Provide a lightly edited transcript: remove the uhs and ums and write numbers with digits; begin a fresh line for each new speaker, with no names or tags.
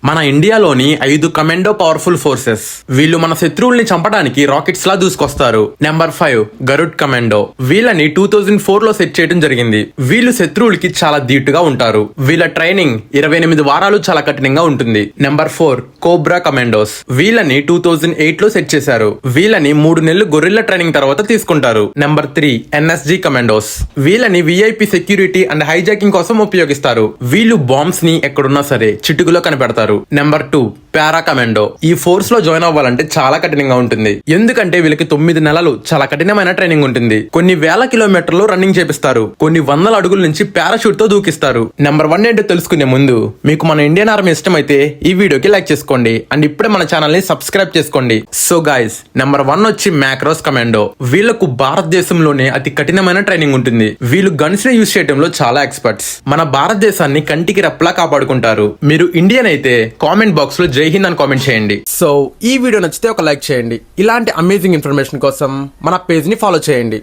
మన ఇండియాలోని 5 commando powerful forces. వీళ్ళు మన శత్రువుల్ని చంపడానికి రాకెట్స్ లా దూసుకొస్తారు. Number 5 Garud commando. వీళ్ళని 2004 లో సెట్ చేయడం జరిగింది. వీళ్ళు శత్రువులకి చాలా ధీటుగా ఉంటారు. వీళ్ళ ట్రైనింగ్ 28 వారాలు చాలా కఠినంగా ఉంటుంది. Number 4 cobra commandos. వీళ్ళని 2008 లో సెట్ చేశారు. వీళ్ళని 3 నెలలు గొరిల్లా ట్రైనింగ్ తర్వాత తీసుకుంటారు. Number 3 NSG commandos. వీళ్ళని విఐపి సెక్యూరిటీ అండ్ హైజాకింగ్ కోసం ఉపయోగిస్తారు. వీళ్ళు బాంబ్స్ ని ఎక్కడున్నా సరే చిటుకులో కనిపెడతారు. నెంబర్ 2 పారా కమాండో. ఈ ఫోర్స్ లో జాయిన్ అవ్వాలంటే చాలా కఠినంగా ఉంటుంది. ఎందుకంటే వీళ్ళకి 9 నెలలు చాలా కఠినమైన ట్రైనింగ్ ఉంటుంది. కొన్ని వేల కిలోమీటర్లు రన్నింగ్ చేపిస్తారు. కొన్ని వందల అడుగుల నుంచి పారాషూట్ తో దూకిస్తారు. నెంబర్ 1 ఏంటో తెలుసుకునే ముందు మీకు మన ఇండియన్ ఆర్మీ ఇష్టమైతే ఈ వీడియోకి లైక్ చేసుకోండి అండ్ ఇప్పుడే మన ఛానల్ ని సబ్స్క్రైబ్ చేసుకోండి. సో గైస్, నెంబర్ 1 వచ్చి మ్యాక్రోస్ కమాండో. వీళ్లకు భారతదేశంలోనే అతి కఠినమైన ట్రైనింగ్ ఉంటుంది. వీళ్ళు గన్స్ ని యూజ్ చేయడంలో చాలా ఎక్స్పర్ట్స్. మన భారతదేశాన్ని కంటికి రెప్పలా కాపాడుకుంటారు. మీరు ఇండియన్ అయితే కామెంట్ బాక్స్ లో జై హింద్ అని కామెంట్ చేయండి. సో ఈ వీడియో నచ్చితే ఒక లైక్ చేయండి. ఇలాంటి అమేజింగ్ ఇన్ఫర్మేషన్ కోసం మన పేజ్ ని ఫాలో చేయండి.